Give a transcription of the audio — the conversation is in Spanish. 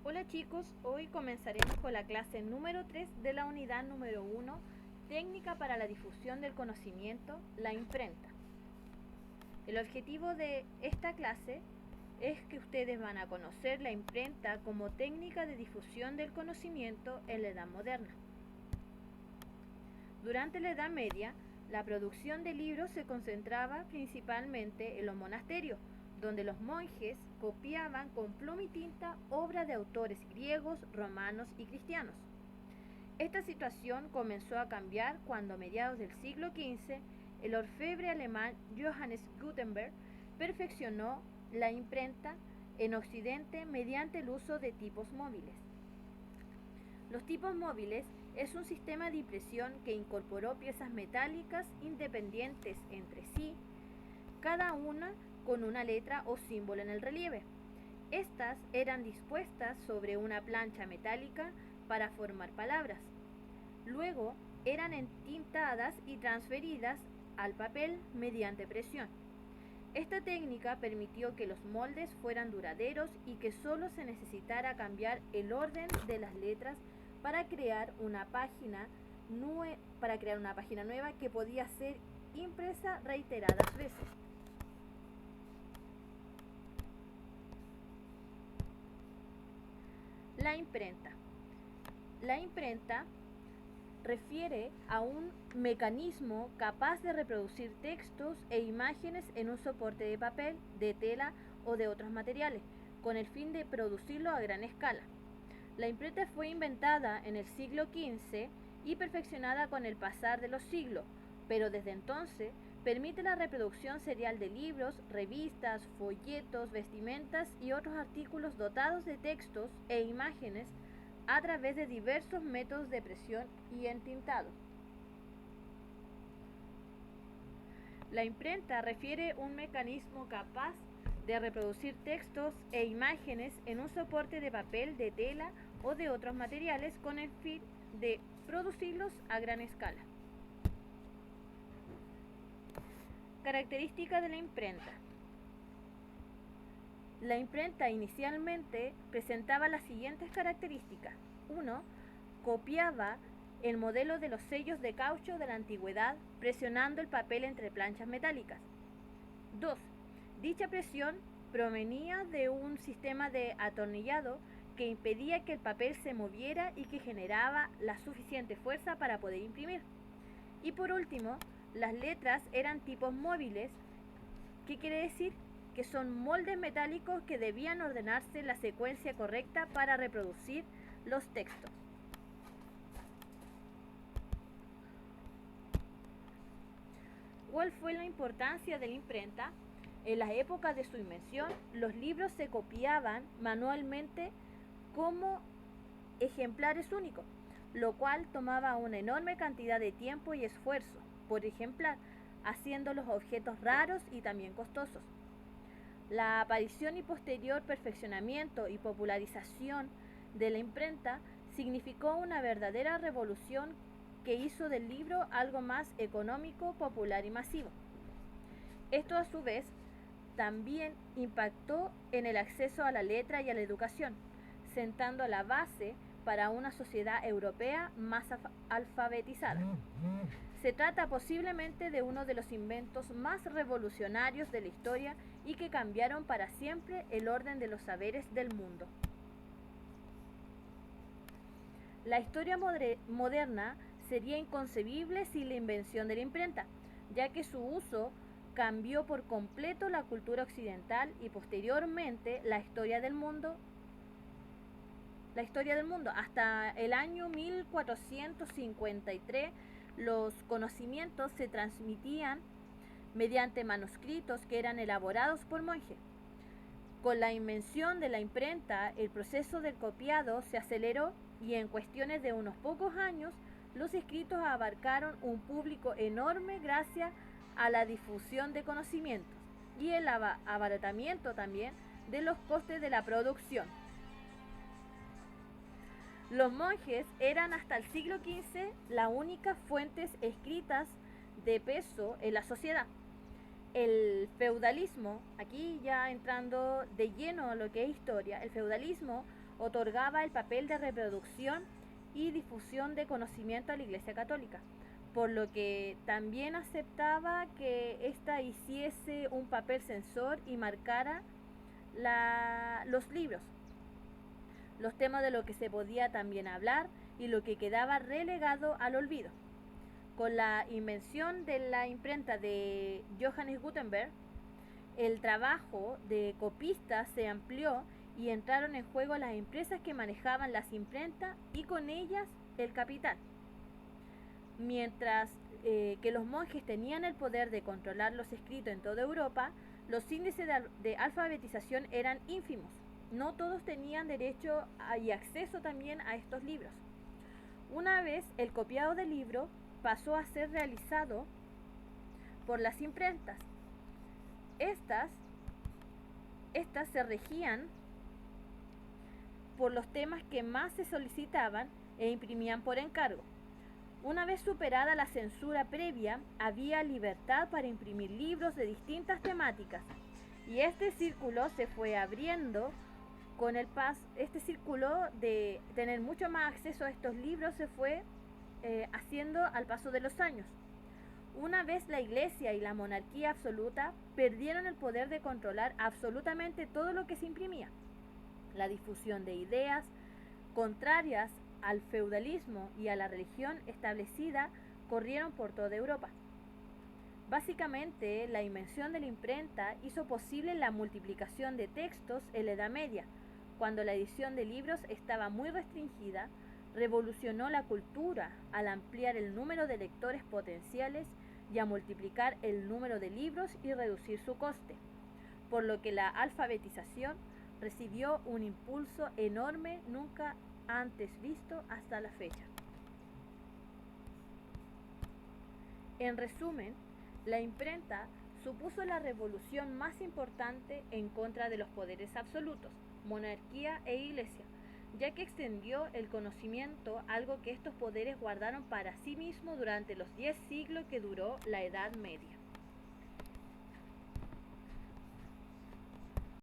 Hola chicos, hoy comenzaremos con la clase número 3 de la unidad número 1, Técnica para la difusión del conocimiento, la imprenta. El objetivo de esta clase es que ustedes van a conocer la imprenta como técnica de difusión del conocimiento en la Edad Moderna. Durante la Edad Media, la producción de libros se concentraba principalmente en los monasterios, donde los monjes copiaban con pluma y tinta obras de autores griegos, romanos y cristianos. Esta situación comenzó a cambiar cuando a mediados del siglo XV el orfebre alemán Johannes Gutenberg perfeccionó la imprenta en Occidente mediante el uso de tipos móviles. Los tipos móviles es un sistema de impresión que incorporó piezas metálicas independientes entre sí, cada una con una letra o símbolo en el relieve. Estas eran dispuestas sobre una plancha metálica para formar palabras. Luego eran entintadas y transferidas al papel mediante presión. Esta técnica permitió que los moldes fueran duraderos y que solo se necesitara cambiar el orden de las letras para crear una página nueva que podía ser impresa reiteradas veces. La imprenta. La imprenta refiere a un mecanismo capaz de reproducir textos e imágenes en un soporte de papel, de tela o de otros materiales, con el fin de producirlo a gran escala. La imprenta fue inventada en el siglo XV y perfeccionada con el pasar de los siglos, pero desde entonces permite la reproducción serial de libros, revistas, folletos, vestimentas y otros artículos dotados de textos e imágenes a través de diversos métodos de presión y entintado. La imprenta refiere un mecanismo capaz de reproducir textos e imágenes en un soporte de papel, de tela o de otros materiales con el fin de producirlos a gran escala. Características de la imprenta. La imprenta inicialmente presentaba las siguientes características. 1. Copiaba el modelo de los sellos de caucho de la antigüedad presionando el papel entre planchas metálicas. 2. Dicha presión provenía de un sistema de atornillado que impedía que el papel se moviera y que generaba la suficiente fuerza para poder imprimir. Y por último, las letras eran tipos móviles. ¿Qué quiere decir? Que son moldes metálicos que debían ordenarse en la secuencia correcta para reproducir los textos. ¿Cuál fue la importancia de la imprenta? En la época de su invención, los libros se copiaban manualmente como ejemplares únicos, lo cual tomaba una enorme cantidad de tiempo y esfuerzo por ejemplar, haciendo los objetos raros y también costosos. La aparición y posterior perfeccionamiento y popularización de la imprenta significó una verdadera revolución que hizo del libro algo más económico, popular y masivo. Esto a su vez también impactó en el acceso a la letra y a la educación, sentando la base para una sociedad europea más alfabetizada. Se trata posiblemente de uno de los inventos más revolucionarios de la historia y que cambiaron para siempre el orden de los saberes del mundo. La historia moderna sería inconcebible sin la invención de la imprenta, ya que su uso cambió por completo la cultura occidental y posteriormente la historia del mundo. Hasta el año 1453 los conocimientos se transmitían mediante manuscritos que eran elaborados por monjes. Con la invención de la imprenta, el proceso del copiado se aceleró y en cuestiones de unos pocos años los escritos abarcaron un público enorme gracias a la difusión de conocimientos y el abaratamiento también de los costes de la producción. Los monjes eran hasta el siglo XV las únicas fuentes escritas de peso en la sociedad. El feudalismo, aquí ya entrando de lleno a lo que es historia, el feudalismo otorgaba el papel de reproducción y difusión de conocimiento a la Iglesia Católica, por lo que también aceptaba que ésta hiciese un papel censor y marcara los libros, los temas de lo que se podía también hablar y lo que quedaba relegado al olvido. Con la invención de la imprenta de Johannes Gutenberg, el trabajo de copista se amplió y entraron en juego las empresas que manejaban las imprentas y con ellas el capital. Mientras que los monjes tenían el poder de controlar los escritos en toda Europa, los índices de alfabetización eran ínfimos. No todos tenían derecho y acceso también a estos libros. Una vez el copiado del libro pasó a ser realizado por las imprentas. Estas se regían por los temas que más se solicitaban e imprimían por encargo. Una vez superada la censura previa, había libertad para imprimir libros de distintas temáticas, y este círculo se fue abriendo con el paso. Este círculo de tener mucho más acceso a estos libros se fue haciendo al paso de los años. Una vez la Iglesia y la monarquía absoluta perdieron el poder de controlar absolutamente todo lo que se imprimía. La difusión de ideas contrarias al feudalismo y a la religión establecida corrieron por toda Europa. Básicamente, la invención de la imprenta hizo posible la multiplicación de textos en la Edad Media, cuando la edición de libros estaba muy restringida. Revolucionó la cultura al ampliar el número de lectores potenciales y a multiplicar el número de libros y reducir su coste, por lo que la alfabetización recibió un impulso enorme nunca antes visto hasta la fecha. En resumen, la imprenta supuso la revolución más importante en contra de los poderes absolutos, monarquía e iglesia, ya que extendió el conocimiento, algo que estos poderes guardaron para sí mismos durante los 10 siglos que duró la Edad Media.